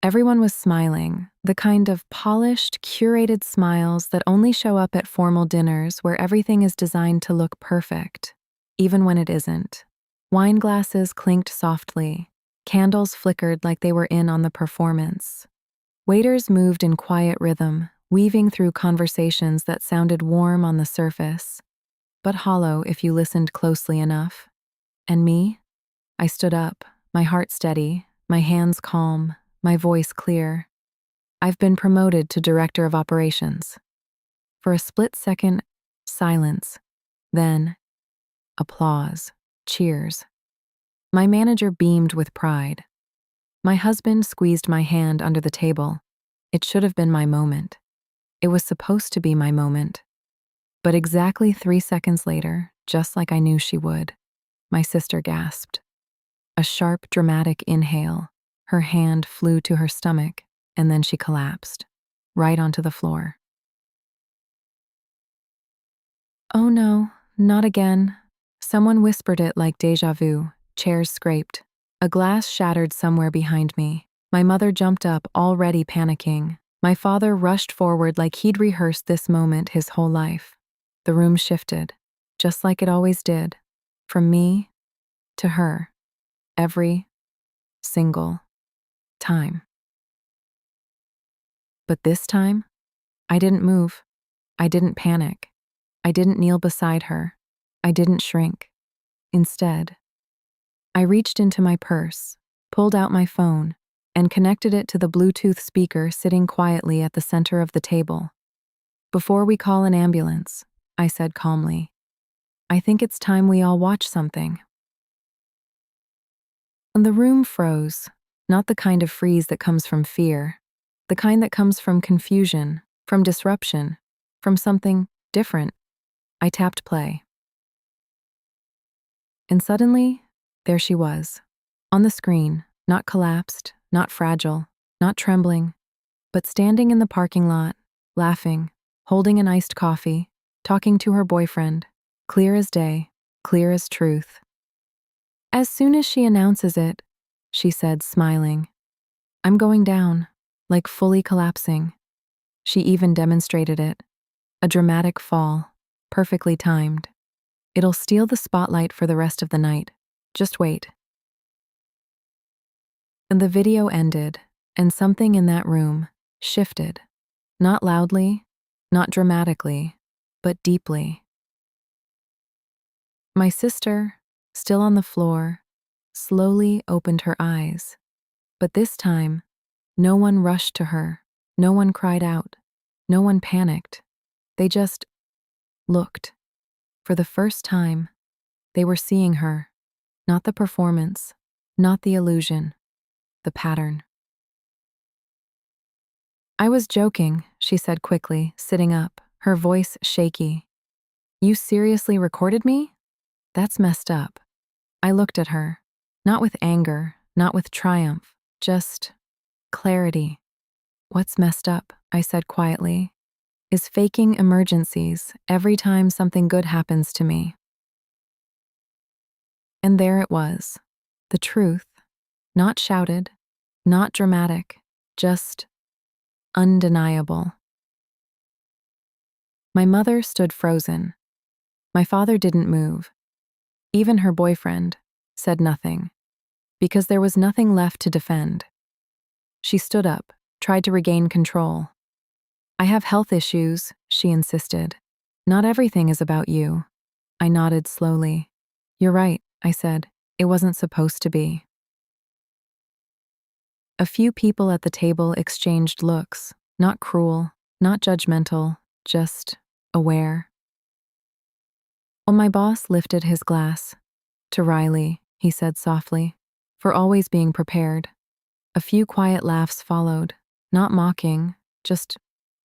Everyone was smiling, the kind of polished, curated smiles that only show up at formal dinners where everything is designed to look perfect, even when it isn't. Wine glasses clinked softly. Candles flickered like they were in on the performance. Waiters moved in quiet rhythm, weaving through conversations that sounded warm on the surface, but hollow if you listened closely enough. And me? I stood up, my heart steady, my hands calm, my voice clear. I've been promoted to director of operations. For a split second, silence. Then, applause, cheers. My manager beamed with pride. My husband squeezed my hand under the table. It should have been my moment. It was supposed to be my moment. But exactly 3 seconds later, just like I knew she would, my sister gasped. A sharp, dramatic inhale. Her hand flew to her stomach, and then she collapsed, right onto the floor. Oh no, not again. Someone whispered it like déjà vu. Chairs scraped. A glass shattered somewhere behind me. My mother jumped up, already panicking. My father rushed forward like he'd rehearsed this moment his whole life. The room shifted, just like it always did, from me to her, every single time. But this time, I didn't move. I didn't panic. I didn't kneel beside her. I didn't shrink. Instead, I reached into my purse, pulled out my phone, and connected it to the Bluetooth speaker sitting quietly at the center of the table. "Before we call an ambulance," I said calmly, "I think it's time we all watch something." And the room froze, not the kind of freeze that comes from fear, the kind that comes from confusion, from disruption, from something different. I tapped play. And suddenly, there she was, on the screen, not collapsed, not fragile, not trembling, but standing in the parking lot, laughing, holding an iced coffee, talking to her boyfriend, clear as day, clear as truth. "As soon as she announces it," she said, smiling, "I'm going down, like fully collapsing." She even demonstrated it. A dramatic fall, perfectly timed. "It'll steal the spotlight for the rest of the night. Just wait." And the video ended, and something in that room shifted. Not loudly, not dramatically, but deeply. My sister, still on the floor, slowly opened her eyes. But this time, no one rushed to her, no one cried out, no one panicked. They just looked. For the first time, they were seeing her, not the performance, not the illusion, the pattern. "I was joking," she said quickly, sitting up, her voice shaky. "You seriously recorded me? That's messed up." I looked at her, not with anger, not with triumph, just clarity. "What's messed up," I said quietly, "is faking emergencies every time something good happens to me." And there it was, the truth, not shouted, not dramatic, just undeniable. My mother stood frozen. My father didn't move. Even her boyfriend said nothing, because there was nothing left to defend. She stood up, tried to regain control. "I have health issues," she insisted. "Not everything is about you." I nodded slowly. "You're right," I said. "It wasn't supposed to be." A few people at the table exchanged looks, not cruel, not judgmental, just aware. Well, my boss lifted his glass. "To Riley," he said softly, "for always being prepared." A few quiet laughs followed, not mocking, just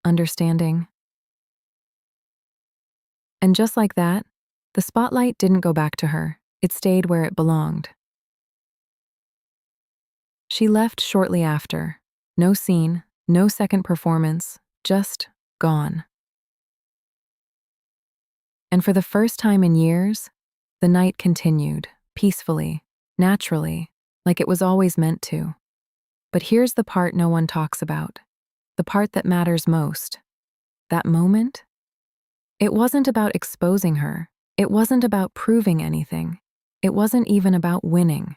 understanding. And just like that, the spotlight didn't go back to her. It stayed where it belonged. She left shortly after. No scene, no second performance, just gone. And for the first time in years, the night continued, peacefully, naturally, like it was always meant to. But here's the part no one talks about, the part that matters most. That moment? It wasn't about exposing her. It wasn't about proving anything. It wasn't even about winning.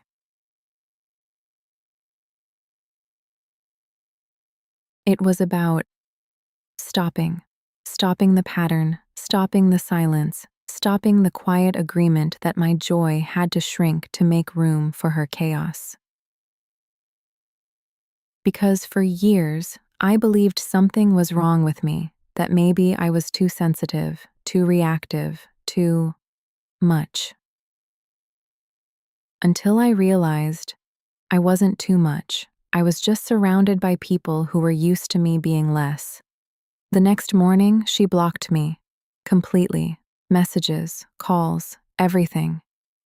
It was about stopping. Stopping the pattern, stopping the silence, stopping the quiet agreement that my joy had to shrink to make room for her chaos. Because for years, I believed something was wrong with me, that maybe I was too sensitive, too reactive, too much. Until I realized I wasn't too much. I was just surrounded by people who were used to me being less. The next morning, she blocked me. Completely. Messages, calls, everything.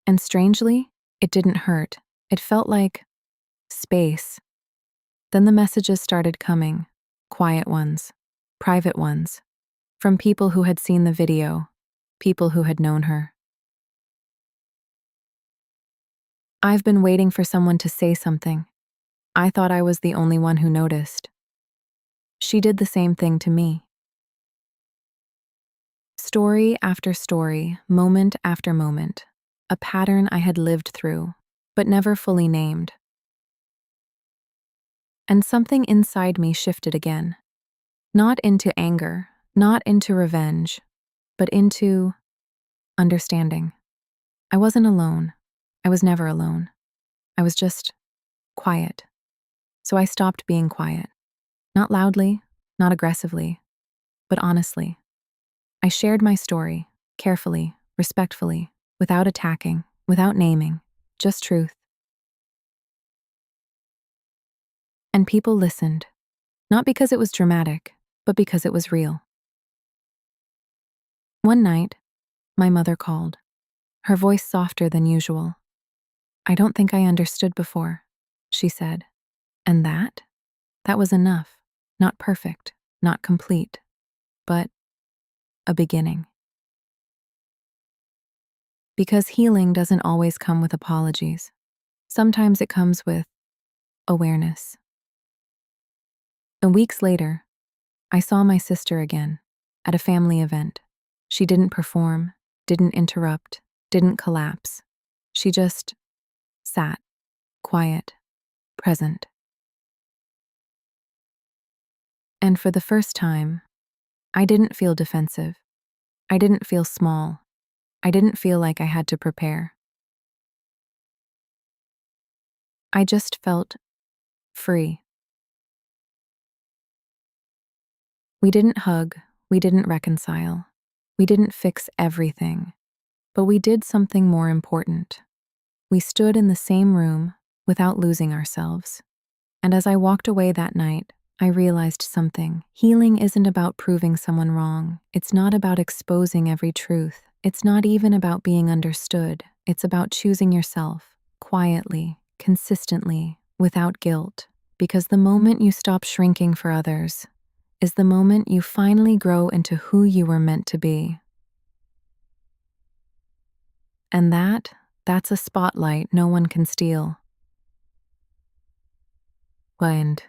And strangely, it didn't hurt. It felt like space. Then the messages started coming. Quiet ones. Private ones. From people who had seen the video. People who had known her. I've been waiting for someone to say something. I thought I was the only one who noticed. She did the same thing to me. Story after story, moment after moment, a pattern I had lived through, but never fully named. And something inside me shifted again. Not into anger, not into revenge, but into understanding. I wasn't alone. I was never alone. I was just quiet. So I stopped being quiet. Not loudly, not aggressively, but honestly. I shared my story, carefully, respectfully, without attacking, without naming, just truth. And people listened, not because it was dramatic, but because it was real. One night, my mother called, her voice softer than usual. "I don't think I understood before," she said. And that was enough. Not perfect, not complete, but a beginning. Because healing doesn't always come with apologies. Sometimes it comes with awareness. And weeks later, I saw my sister again at a family event. She didn't perform, didn't interrupt, didn't collapse. She just sat, quiet, present. And for the first time, I didn't feel defensive. I didn't feel small. I didn't feel like I had to prepare. I just felt free. We didn't hug, we didn't reconcile, we didn't fix everything, but we did something more important. We stood in the same room without losing ourselves. And as I walked away that night, I realized something. Healing isn't about proving someone wrong. It's not about exposing every truth. It's not even about being understood. It's about choosing yourself, quietly, consistently, without guilt. Because the moment you stop shrinking for others is the moment you finally grow into who you were meant to be. And that's a spotlight no one can steal. Wind.